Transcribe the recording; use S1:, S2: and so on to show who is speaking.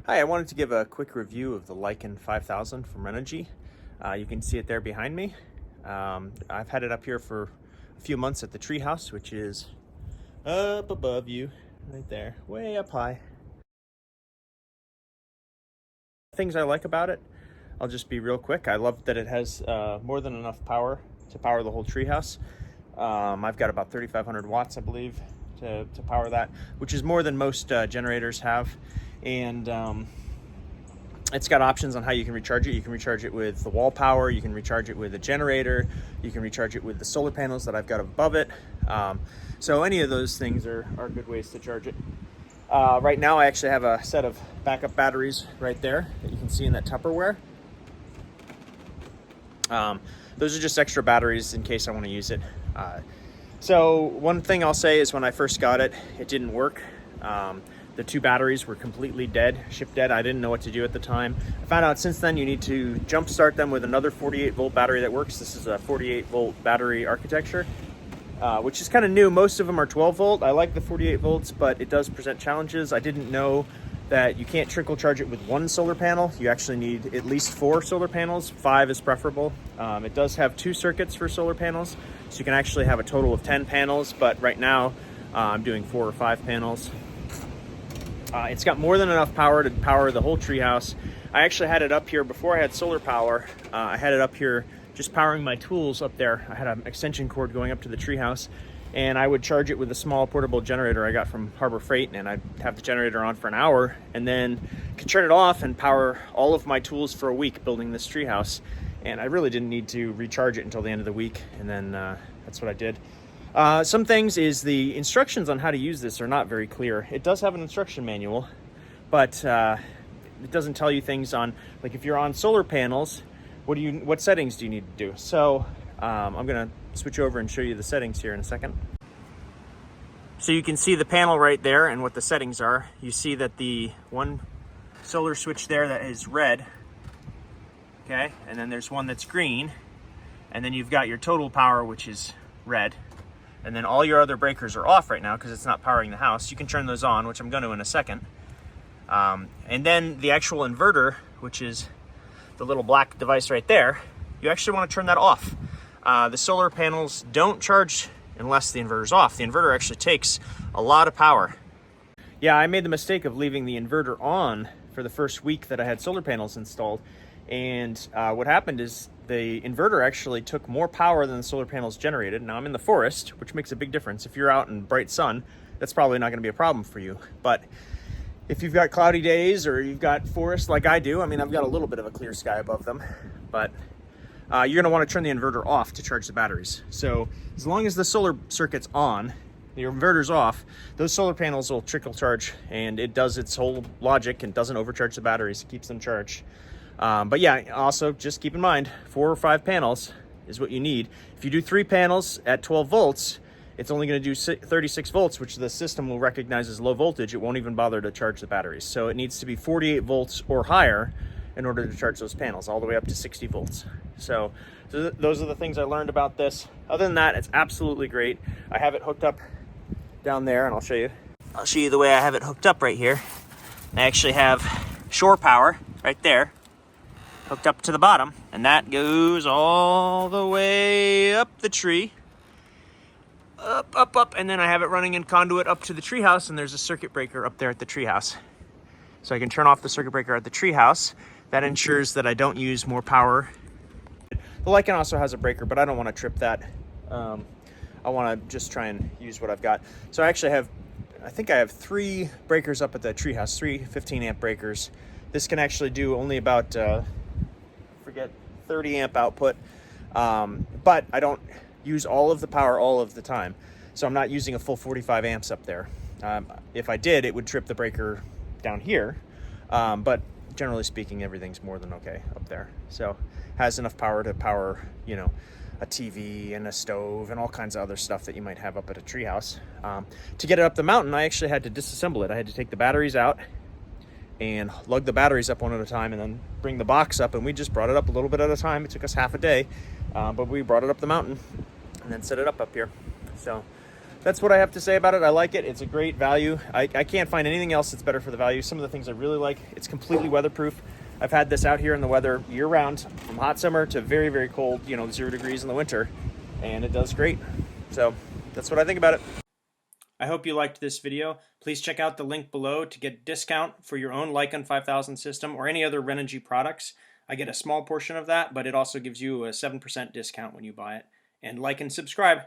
S1: Hi, I wanted to give a quick review of the Lycan 5000 from Renogy. You can see it there behind me. I've had it up here for a few months at the treehouse, which is up above you, right there, way up high. Things I like about it, I'll just be real quick. I love that it has more than enough power to power the whole treehouse. I've got about 3,500 watts, I believe, to power that, which is more than most generators have. And it's got options on how you can recharge it. You can recharge it with the wall power, you can recharge it with a generator, you can recharge it with the solar panels that I've got above it. So any of those things are good ways to charge it. Right now I actually have a set of backup batteries right there that you can see in that Tupperware. Those are just extra batteries in case I want to use it. So one thing I'll say is when I first got it, it didn't work. The two batteries were completely dead, ship dead. I didn't know what to do at the time. I found out since then you need to jump start them with another 48 volt battery that works. This is a 48 volt battery architecture, which is kind of new. Most of them are 12 volt. I like the 48 volts, but it does present challenges. I didn't know that you can't trickle charge it with one solar panel. You actually need at least 4 solar panels. 5 is preferable. It does have 2 circuits for solar panels, so you can actually have a total of 10 panels, but right now I'm doing 4 or 5 panels. It's got more than enough power to power the whole treehouse. I actually had it up here before I had solar power. I had it up here just powering my tools up there. I had an extension cord going up to the treehouse, and I would charge it with a small portable generator I got from Harbor Freight, and I'd have the generator on for an hour and then could turn it off and power all of my tools for a week building this treehouse. And I really didn't need to recharge it until the end of the week, and then that's what I did. Some things is the instructions on how to use this are not very clear. It does have an instruction manual, but it doesn't tell you things on, like if you're on solar panels, what settings do you need to do? So I'm gonna switch over and show you the settings here in a second. So you can see the panel right there and what the settings are. You see that the one solar switch there that is red, okay, and then there's one that's green, and then you've got your total power, which is red. And then all your other breakers are off right now because it's not powering the house. You can turn those on, which I'm going to in a second. And then the actual inverter, which is the little black device right there, you actually want to turn that off. The solar panels don't charge unless the inverter's off. The inverter actually takes a lot of power. Yeah, I made the mistake of leaving the inverter on for the first week that I had solar panels installed. And what happened is the inverter actually took more power than the solar panels generated. Now I'm in the forest, which makes a big difference. If you're out in bright sun, that's probably not going to be a problem for you. But if you've got cloudy days or you've got forest like I do, I mean, I've got a little bit of a clear sky above them, but you're going to want to turn the inverter off to charge the batteries. So as long as the solar circuit's on, the inverter's off, those solar panels will trickle charge, and it does its whole logic and doesn't overcharge the batteries. It keeps them charged. But yeah, also just keep in mind, 4 or 5 panels is what you need. If you do 3 panels at 12 volts, it's only going to do 36 volts, which the system will recognize as low voltage. It won't even bother to charge the batteries. So it needs to be 48 volts or higher in order to charge those panels, all the way up to 60 volts. So those are the things I learned about this. Other than that, it's absolutely great. I have it hooked up down there, and I'll show you. I'll show you the way I have it hooked up right here. I actually have shore power right there, hooked up to the bottom, and that goes all the way up the tree, up, and then I have it running in conduit up to the treehouse, and there's a circuit breaker up there at the treehouse. So I can turn off the circuit breaker at the treehouse. That ensures that I don't use more power. The Lycan also has a breaker, but I don't want to trip that. I want to just try and use what I've got. So I actually I think I have 3 breakers up at the treehouse, 3 15 amp breakers. This can actually do only about 30 amp output, but I don't use all of the power all of the time, so I'm not using a full 45 amps up there. If I did, it would trip the breaker down here, but generally speaking, everything's more than okay up there. So has enough power to power, you know, a TV and a stove and all kinds of other stuff that you might have up at a treehouse. To get it up the mountain, I actually had to disassemble it. I had to take the batteries out and lug the batteries up one at a time, and then bring the box up, and we just brought it up a little bit at a time. It took us half a day, but we brought it up the mountain and then set it up here. So that's what I have to say about it. I like it. It's a great value. I can't find anything else that's better for the value. Some of the things I really like, it's completely weatherproof. I've had this out here in the weather year round, from hot summer to very, very cold, 0 degrees in the winter, and it does great. So that's what I think about it. I hope you liked this video. Please check out the link below to get a discount for your own Lycan 5000 system or any other Renogy products. I get a small portion of that, but it also gives you a 7% discount when you buy it. And like and subscribe.